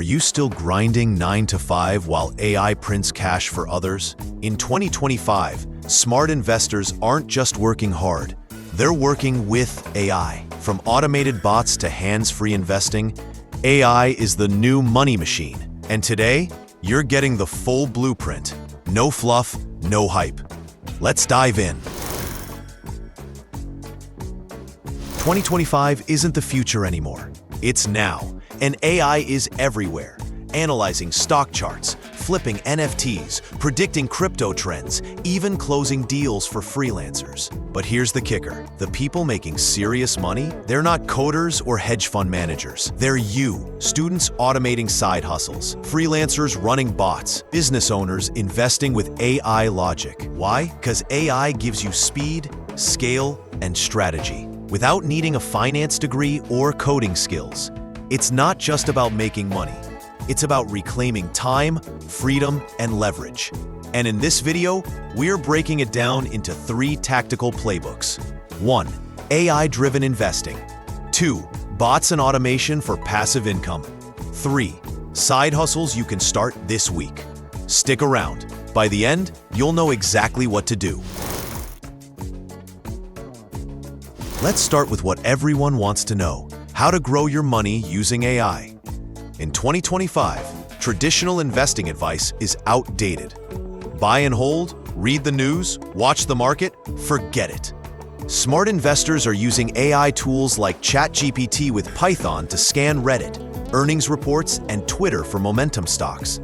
Are you still grinding 9 to 5 while AI prints cash for others? In 2025, smart investors aren't just working hard, they're working with AI. From automated bots to hands-free investing, AI is the new money machine. And today, you're getting the full blueprint. No fluff, no hype. Let's dive in. 2025 isn't the future anymore. It's now. And AI is everywhere, analyzing stock charts, flipping NFTs, predicting crypto trends, even closing deals for freelancers. But here's the kicker. The people making serious money, they're not coders or hedge fund managers. They're you, students automating side hustles, freelancers running bots, business owners investing with AI logic. Why? Because AI gives you speed, scale, and strategy, without needing a finance degree or coding skills. It's not just about making money. It's about reclaiming time, freedom, and leverage. And in this video, we're breaking it down into 3 tactical playbooks. 1. AI-driven investing. 2. Bots and automation for passive income. 3. Side hustles you can start this week. Stick around. By the end, you'll know exactly what to do. Let's start with what everyone wants to know. How to grow your money using AI. In 2025, traditional investing advice is outdated. Buy and hold, read the news, watch the market, forget it. Smart investors are using AI tools like ChatGPT with Python to scan Reddit, earnings reports, and Twitter for momentum stocks.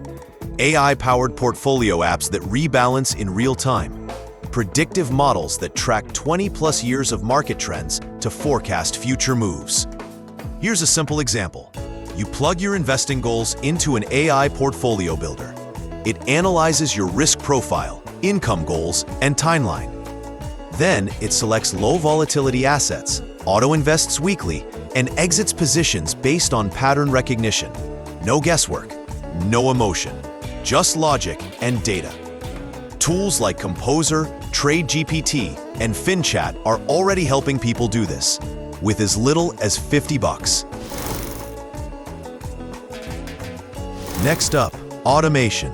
AI-powered portfolio apps that rebalance in real time. Predictive models that track 20+ years of market trends to forecast future moves. Here's a simple example. You plug your investing goals into an AI portfolio builder. It analyzes your risk profile, income goals, and timeline. Then it selects low volatility assets, auto-invests weekly, and exits positions based on pattern recognition. No guesswork, no emotion, just logic and data. Tools like Composer, TradeGPT, and FinChat are already helping people do this, with as little as $50. Next up, automation.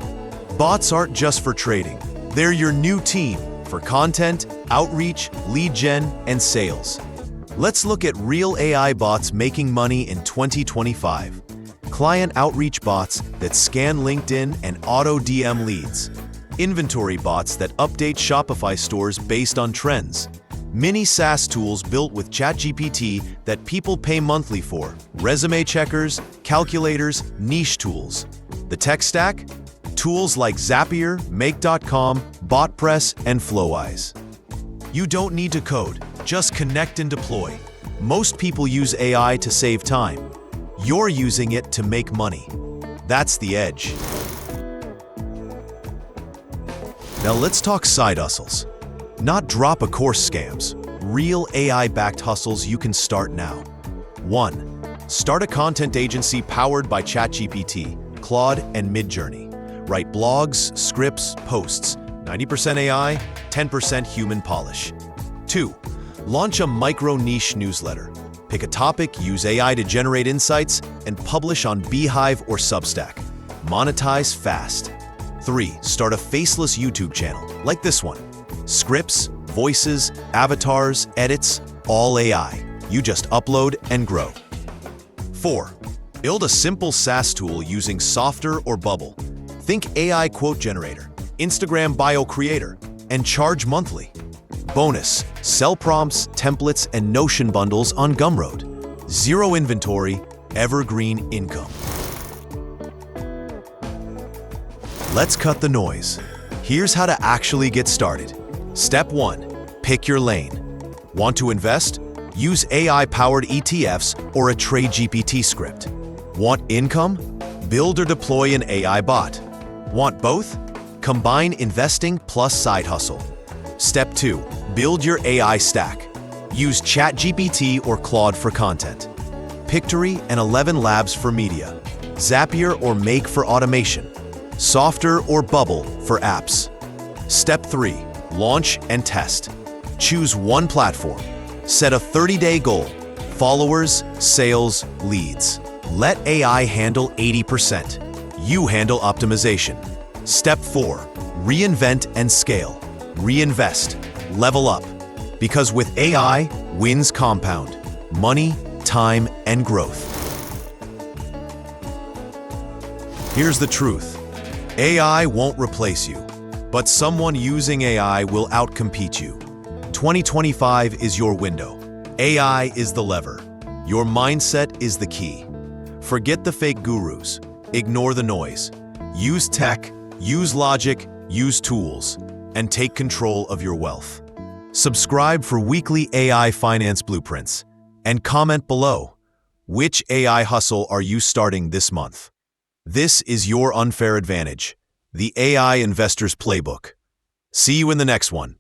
Bots aren't just for trading. They're your new team for content, outreach, lead gen, and sales. Let's look at real AI bots making money in 2025. Client outreach bots that scan LinkedIn and auto DM leads. Inventory bots that update Shopify stores based on trends. Mini SaaS tools built with ChatGPT that people pay monthly for. Resume checkers, calculators, niche tools. The tech stack? Tools like Zapier, Make.com, BotPress, and Flowise. You don't need to code, just connect and deploy. Most people use AI to save time. You're using it to make money. That's the edge. Now let's talk side hustles. Not drop-a-course scams, real AI-backed hustles you can start now. 1. Start a content agency powered by ChatGPT, Claude, and Midjourney. Write blogs, scripts, posts, 90% AI, 10% human polish. 2. Launch a micro-niche newsletter. Pick a topic, use AI to generate insights, and publish on Beehive or Substack. Monetize fast. 3. Start a faceless YouTube channel, like this one. Scripts, voices, avatars, edits, all AI. You just upload and grow. 4. Build a simple SaaS tool using Softer or Bubble. Think AI quote generator, Instagram bio creator, and charge monthly. Bonus, sell prompts, templates, and Notion bundles on Gumroad. Zero inventory, evergreen income. Let's cut the noise. Here's how to actually get started. Step 1. Pick your lane. Want to invest? Use AI-powered ETFs or a TradeGPT script. Want income? Build or deploy an AI bot. Want both? Combine investing plus side hustle. Step 2. Build your AI stack. Use ChatGPT or Claude for content. Pictory and 11 Labs for media. Zapier or Make for automation. Softer or Bubble for apps. Step 3. Launch and test. Choose one platform. Set a 30-day goal. Followers, sales, leads. Let AI handle 80%. You handle optimization. Step 4. Reinvent and scale. Reinvest. Level up. Because with AI, wins compound. Money, time, and growth. Here's the truth. AI won't replace you, but someone using AI will outcompete you. 2025 is your window. AI is the lever. Your mindset is the key. Forget the fake gurus. Ignore the noise. Use tech, use logic, use tools, and take control of your wealth. Subscribe for weekly AI finance blueprints, and comment below, which AI hustle are you starting this month? This is your unfair advantage, the AI Investor's Playbook. See you in the next one.